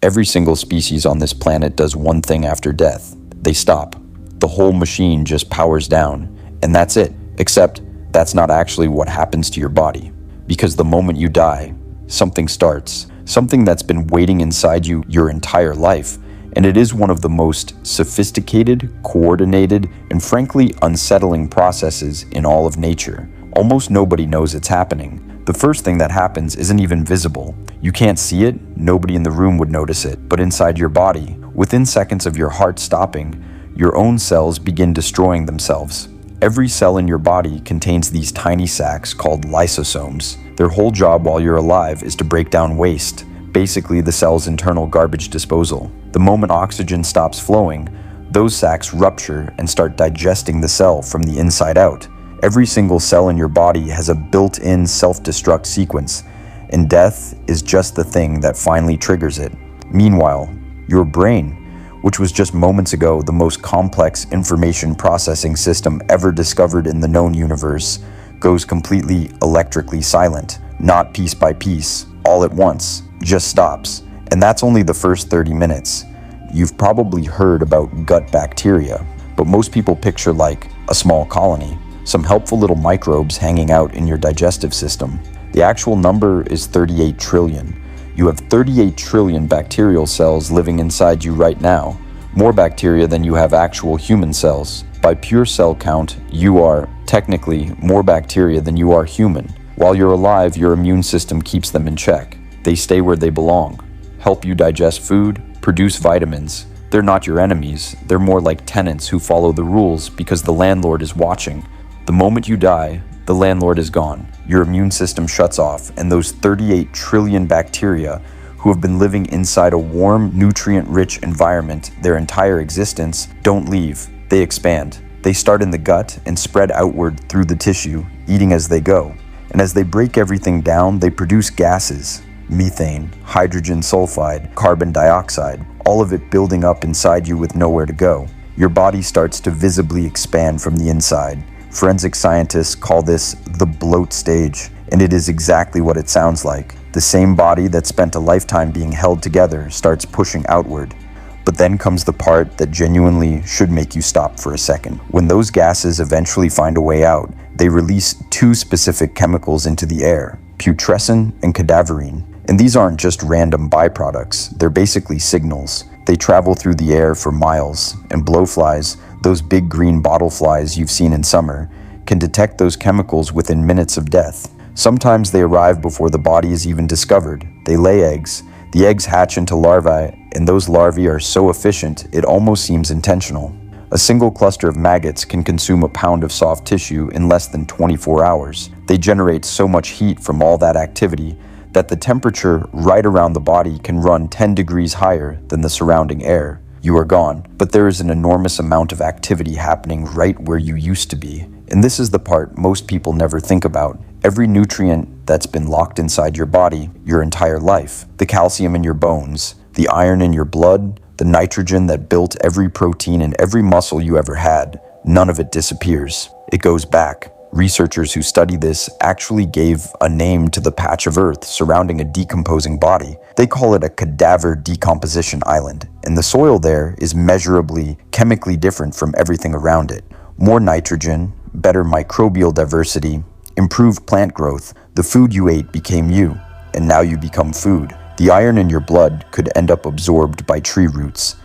Every single species on this planet does one thing after death. They stop. The whole machine just powers down, and that's it. Except that's not actually what happens to your body. Because the moment you die, something starts. Something that's been waiting inside you your entire life. And it is one of the most sophisticated, coordinated, and frankly unsettling processes in all of nature. Almost nobody knows it's happening. The first thing that happens isn't even visible. You can't see it, nobody in the room would notice it, but inside your body, within seconds of your heart stopping, your own cells begin destroying themselves. Every cell in your body contains these tiny sacs called lysosomes. Their whole job while you're alive is to break down waste, basically the cell's internal garbage disposal. The moment oxygen stops flowing, those sacs rupture and start digesting the cell from the inside out. Every single cell in your body has a built-in self-destruct sequence, and death is just the thing that finally triggers it. Meanwhile, your brain, which was just moments ago the most complex information processing system ever discovered in the known universe, goes completely electrically silent, not piece by piece, all at once, just stops. And that's only the first 30 minutes. You've probably heard about gut bacteria, but most people picture like a small colony, some helpful little microbes hanging out in your digestive system. The actual number is 38 trillion. You have 38 trillion bacterial cells living inside you right now, more bacteria than you have actual human cells. By pure cell count, you are, technically, more bacteria than you are human. While you're alive, your immune system keeps them in check. They stay where they belong, help you digest food, produce vitamins. They're not your enemies, they're more like tenants who follow the rules because the landlord is watching. The moment you die, the landlord is gone. Your immune system shuts off, and those 38 trillion bacteria who have been living inside a warm, nutrient-rich environment their entire existence don't leave. They expand. They start in the gut and spread outward through the tissue, eating as they go. And as they break everything down, they produce gases: methane, hydrogen sulfide, carbon dioxide, all of it building up inside you with nowhere to go. Your body starts to visibly expand from the inside. Forensic scientists call this the bloat stage, and it is exactly what it sounds like. The same body that spent a lifetime being held together starts pushing outward. But then comes the part that genuinely should make you stop for a second. When those gases eventually find a way out, they release two specific chemicals into the air: putrescin and cadaverine. And these aren't just random byproducts, they're basically signals. They travel through the air for miles, and blowflies, those big green bottle flies you've seen in summer, can detect those chemicals within minutes of death. Sometimes they arrive before the body is even discovered. They lay eggs. The eggs hatch into larvae, and those larvae are so efficient it almost seems intentional. A single cluster of maggots can consume a pound of soft tissue in less than 24 hours. They generate so much heat from all that activity that the temperature right around the body can run 10 degrees higher than the surrounding air. You are gone, but there is an enormous amount of activity happening right where you used to be. And this is the part most people never think about. Every nutrient that's been locked inside your body your entire life, the calcium in your bones, the iron in your blood, the nitrogen that built every protein and every muscle you ever had, none of it disappears. It goes back. Researchers who study this actually gave a name to the patch of earth surrounding a decomposing body. They call it a cadaver decomposition island, and the soil there is measurably chemically different from everything around it. More nitrogen, better microbial diversity, improved plant growth. The food you ate became you, and now you become food. The iron in your blood could end up absorbed by tree roots.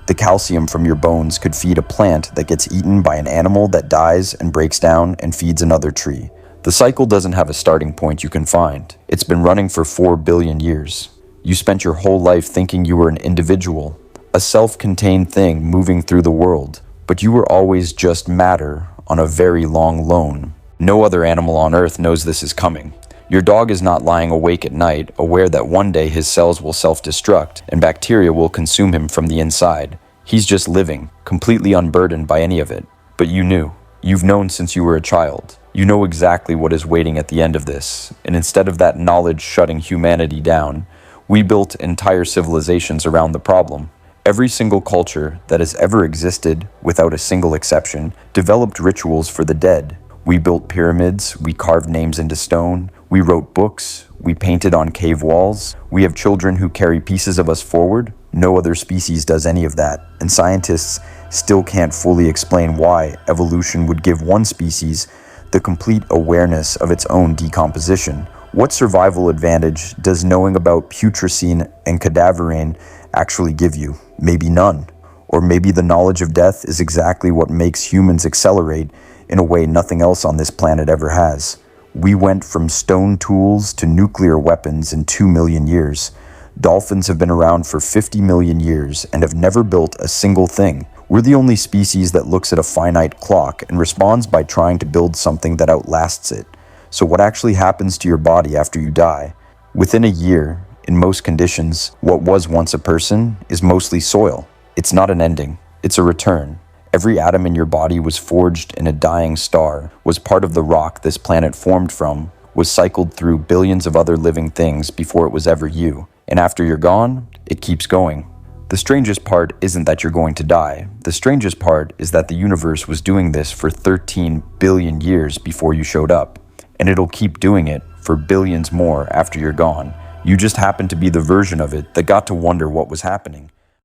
The calcium from your bones could feed a plant that gets eaten by an animal that dies and breaks down and feeds another tree. The cycle doesn't have a starting point you can find. It's been running for 4 billion years. You spent your whole life thinking you were an individual, a self-contained thing moving through the world, but you were always just matter on a very long loan. No other animal on Earth knows this is coming. Your dog is not lying awake at night, aware that one day his cells will self-destruct and bacteria will consume him from the inside. He's just living, completely unburdened by any of it. But you knew. You've known since you were a child. You know exactly what is waiting at the end of this, and instead of that knowledge shutting humanity down, we built entire civilizations around the problem. Every single culture that has ever existed, without a single exception, developed rituals for the dead. We built pyramids, we carved names into stone, we wrote books, we painted on cave walls, we have children who carry pieces of us forward. No other species does any of that, and scientists still can't fully explain why evolution would give one species the complete awareness of its own decomposition. What survival advantage does knowing about putrescine and cadaverine actually give you? Maybe none. Or maybe the knowledge of death is exactly what makes humans accelerate in a way nothing else on this planet ever has. We went from stone tools to nuclear weapons in 2 million years. Dolphins have been around for 50 million years and have never built a single thing. We're the only species that looks at a finite clock and responds by trying to build something that outlasts it. So what actually happens to your body after you die? Within a year, in most conditions, what was once a person is mostly soil. It's not an ending, it's a return. Every atom in your body was forged in a dying star, was part of the rock this planet formed from, was cycled through billions of other living things before it was ever you. And after you're gone, it keeps going. The strangest part isn't that you're going to die. The strangest part is that the universe was doing this for 13 billion years before you showed up. And it'll keep doing it for billions more after you're gone. You just happen to be the version of it that got to wonder what was happening.